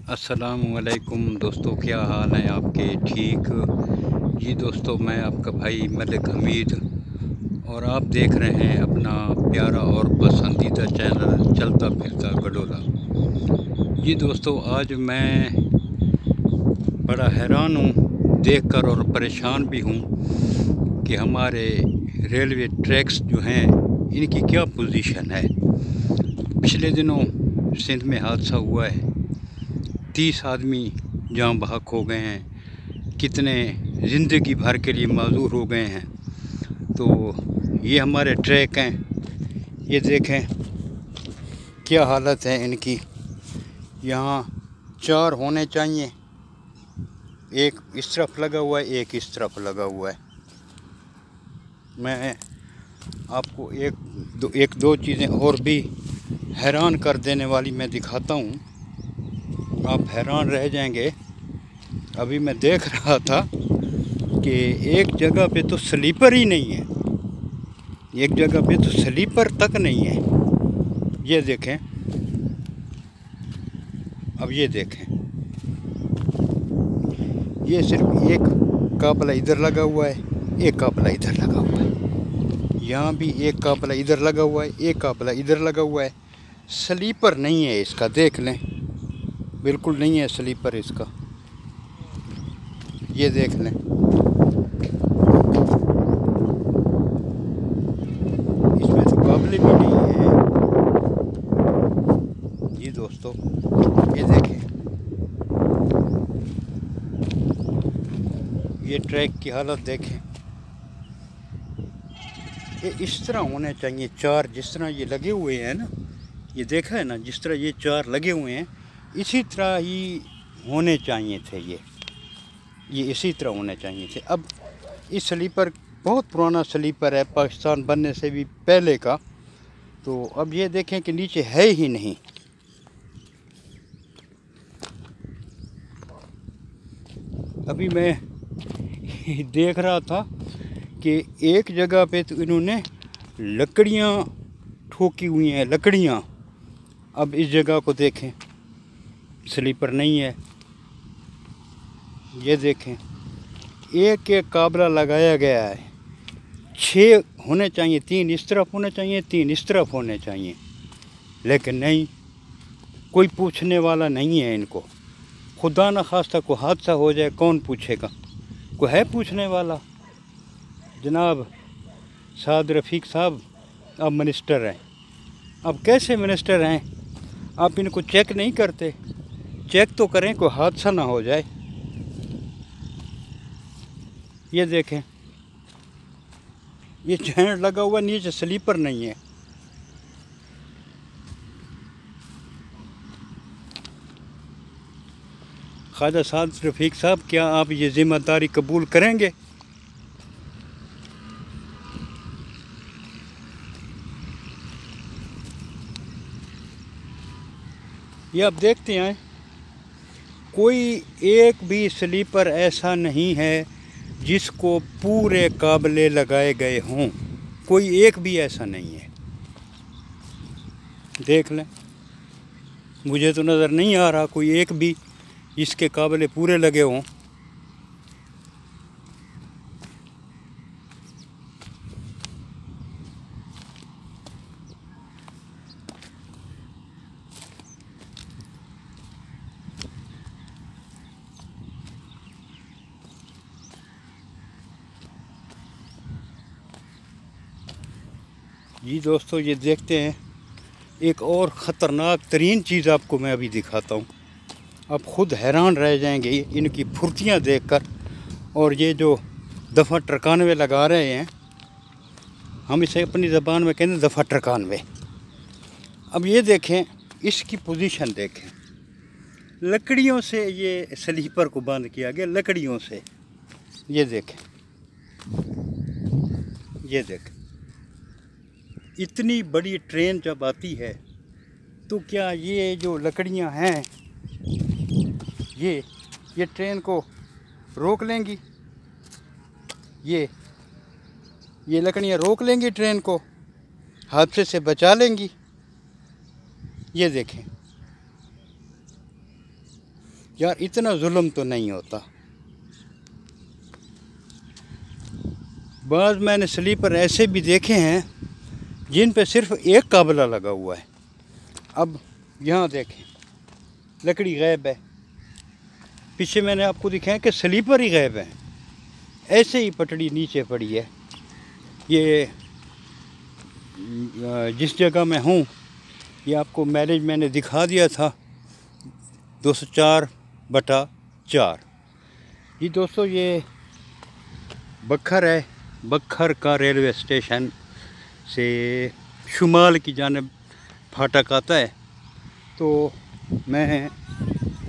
अस्सलामुअलैकुम दोस्तों, क्या हाल है आपके? ठीक जी दोस्तों, मैं आपका भाई मलिक हमीद और आप देख रहे हैं अपना प्यारा और पसंदीदा चैनल चलता फिरता गडोला। जी दोस्तों, आज मैं बड़ा हैरान हूँ देखकर और परेशान भी हूँ कि हमारे रेलवे ट्रैक्स जो हैं इनकी क्या पोजीशन है। पिछले दिनों सिंध में हादसा हुआ है, 30 आदमी जान बहक हो गए हैं, कितने ज़िंदगी भर के लिए माजूर हो गए हैं। तो ये हमारे ट्रैक हैं, ये देखें क्या हालत है इनकी। यहाँ 4 होने चाहिए, एक इस तरफ लगा हुआ है, एक इस तरफ लगा हुआ है। मैं आपको एक दो चीज़ें और भी हैरान कर देने वाली मैं दिखाता हूँ, आप हैरान रह जाएंगे। अभी मैं देख रहा था कि एक जगह पे तो स्लीपर ही नहीं है, एक जगह पे तो स्लीपर तक नहीं है। ये देखें, अब ये देखें, ये सिर्फ एक काफला इधर लगा हुआ है, एक काफला इधर लगा हुआ है। यहाँ भी एक काफला इधर लगा हुआ है, एक काफला इधर लगा हुआ है। स्लीपर नहीं है इसका, देख लें, बिल्कुल नहीं है स्लीपर इसका। ये देख लें, इसमें तो काबले भी नहीं है। ये दोस्तों, ये देखें, ये ट्रैक की हालत देखें। ये इस तरह होने चाहिए 4, जिस तरह ये लगे हुए हैं ना, ये देखा है ना, जिस तरह ये 4 लगे हुए हैं इसी तरह ही होने चाहिए थे। ये इसी तरह होने चाहिए थे। अब इस स्लीपर बहुत पुराना स्लीपर है, पाकिस्तान बनने से भी पहले का। तो अब ये देखें कि नीचे है ही नहीं। अभी मैं देख रहा था कि एक जगह पे तो इन्होंने लकड़ियाँ ठोकी हुई हैं, लकड़ियाँ। अब इस जगह को देखें, स्लीपर नहीं है। ये देखें, एक एक काबला लगाया गया है। 6 होने चाहिए, 3 इस तरफ होने चाहिए, 3 इस तरफ होने चाहिए, लेकिन नहीं, कोई पूछने वाला नहीं है इनको। खुदा न खास्ता को हादसा हो जाए, कौन पूछेगा? कोई है पूछने वाला? जनाब साद रफ़ीक साहब अब मिनिस्टर हैं, अब कैसे मिनिस्टर हैं? आप इनको चेक नहीं करते? चेक तो करें, कोई हादसा ना हो जाए। ये देखें, ये चैन लगा हुआ, नीचे स्लीपर नहीं है। ख्वाजा साद रफ़ीक साहब, क्या आप ये ज़िम्मेदारी कबूल करेंगे? ये आप देखते हैं, कोई एक भी स्लीपर ऐसा नहीं है जिसको पूरे काबले लगाए गए हों, कोई एक भी ऐसा नहीं है। देख लें, मुझे तो नज़र नहीं आ रहा कोई एक भी इसके काबले पूरे लगे हों। जी दोस्तों, ये देखते हैं, एक और ख़तरनाक तरीन चीज़ आपको मैं अभी दिखाता हूँ। आप ख़ुद हैरान रह जाएंगे इनकी फुर्तियाँ देखकर। और ये जो दफ़ा 93 लगा रहे हैं, हम इसे अपनी ज़बान में कहते हैं दफ़ा 93। अब ये देखें, इसकी पोजीशन देखें, लकड़ियों से ये स्लीपर को बंद किया गया, लकड़ियों से। ये देखें, ये देखें, इतनी बड़ी ट्रेन जब आती है तो क्या ये जो लकड़ियां हैं ये ट्रेन को रोक लेंगी? ये लकड़ियां रोक लेंगी ट्रेन को, हादसे से बचा लेंगी? ये देखें, यार इतना जुल्म तो नहीं होता। बाज़ मैंने स्लीपर ऐसे भी देखे हैं जिन पे सिर्फ एक काबला लगा हुआ है। अब यहाँ देखें, लकड़ी गायब है। पीछे मैंने आपको दिखाया कि स्लीपर ही गायब है। ऐसे ही पटड़ी नीचे पड़ी है। ये जिस जगह मैं हूँ ये आपको मैरिज मैंने दिखा दिया था, 204/4। जी दोस्तों, ये बखर है। बखर का रेलवे स्टेशन से शुमाल की जानिब फाटक आता है, तो मैं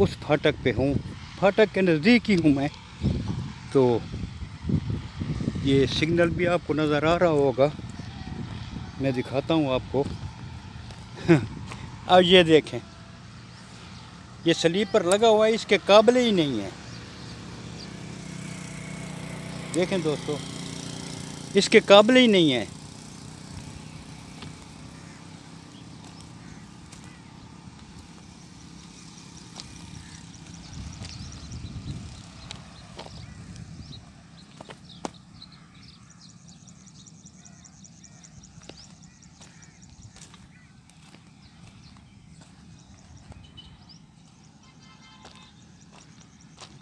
उस फाटक पे हूँ। फाटक के नज़दीक ही हूँ मैं। तो ये सिग्नल भी आपको नज़र आ रहा होगा, मैं दिखाता हूँ आपको। अब ये देखें, ये स्लीपर लगा हुआ है, इसके काबिल ही नहीं है। देखें दोस्तों, इसके काबिल ही नहीं है।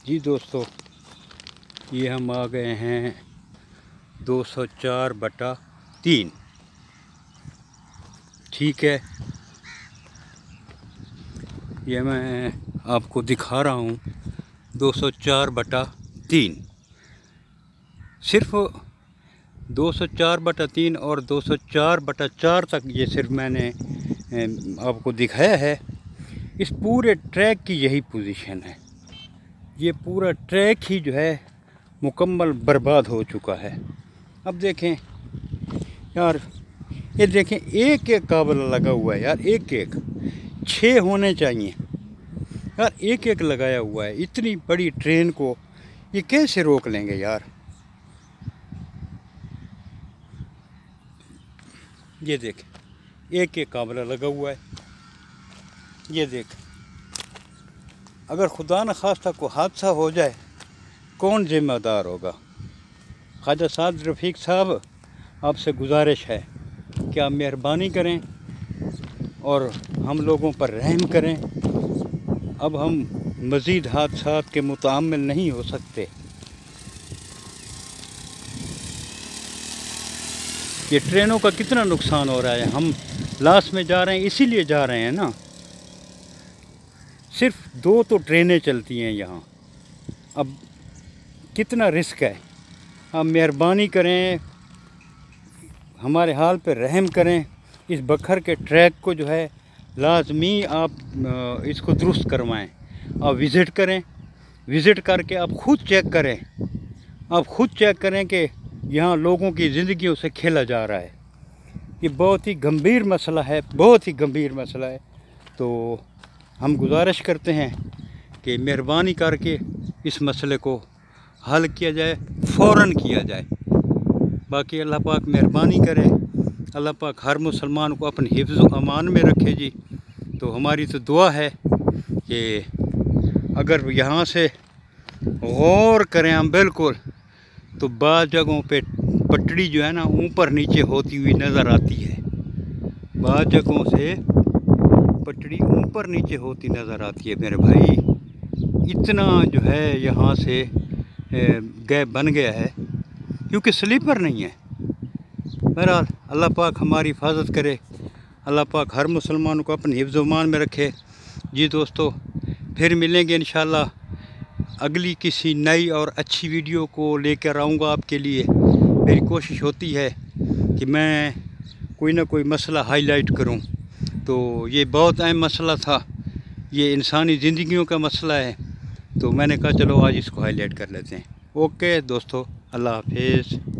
जी दोस्तों, ये हम आ गए हैं 204/3। ठीक है, ये मैं आपको दिखा रहा हूँ 204/3। सिर्फ 204/3 और 204/4 तक ये सिर्फ मैंने आपको दिखाया है। इस पूरे ट्रैक की यही पोजीशन है। ये पूरा ट्रैक ही जो है मुकम्मल बर्बाद हो चुका है। अब देखें यार, ये देखें, एक एक काबला लगा हुआ है यार, एक एक 6 होने चाहिए यार, एक एक लगाया हुआ है। इतनी बड़ी ट्रेन को ये कैसे रोक लेंगे यार। ये देखें, एक एक काबला लगा हुआ है। ये देख, अगर खुदा न खास्ता को हादसा हो जाए, कौन ज़िम्मेदार होगा। ख्वाजा साद रफ़ीक साहब, आपसे गुजारिश है कि आप मेहरबानी करें और हम लोगों पर रहम करें। अब हम मज़ीद हादसात के मुतामिल नहीं हो सकते। ये ट्रेनों का कितना नुकसान हो रहा है। हम लास्ट में जा रहे हैं, इसीलिए जा रहे हैं ना। सिर्फ 2 तो ट्रेनें चलती हैं यहाँ। अब कितना रिस्क है। आप मेहरबानी करें, हमारे हाल पे रहम करें। इस बखर के ट्रैक को जो है लाजमी आप इसको दुरुस्त करवाएं। आप विज़िट करें, विज़िट करके आप ख़ुद चेक करें। आप ख़ुद चेक करें कि यहाँ लोगों की ज़िंदगियों से खेला जा रहा है। ये बहुत ही गंभीर मसला है, बहुत ही गंभीर मसला है। तो हम गुजारिश करते हैं कि मेहरबानी करके इस मसले को हल किया जाए, फ़ौरन किया जाए। बाकी अल्लाह पाक मेहरबानी करे, अल्लाह पाक हर मुसलमान को अपने हिफ्ज़ व अमान में रखे जी। तो हमारी तो दुआ है कि अगर यहाँ से गौर करें हम बिल्कुल, तो बाज़ जगहों पे पटड़ी जो है ना ऊपर नीचे होती हुई नज़र आती है। बाज़ जगहों से पटड़ी ऊपर नीचे होती नज़र आती है मेरे भाई। इतना जो है यहाँ से गैप बन गया है क्योंकि स्लीपर नहीं है। बहरहाल अल्लाह पाक हमारी हिफाजत करे, अल्लाह पाक हर मुसलमान को अपने हिफ्ज़ व अमान में रखे। जी दोस्तों, फिर मिलेंगे इंशाल्लाह अगली किसी नई और अच्छी वीडियो को लेकर आऊँगा आपके लिए। मेरी कोशिश होती है कि मैं कोई ना कोई मसला हाईलाइट करूँ। तो ये बहुत अहम मसला था, ये इंसानी ज़िंदगियों का मसला है, तो मैंने कहा चलो आज इसको हाईलाइट कर लेते हैं। ओके दोस्तों, अल्लाह हाफिज़।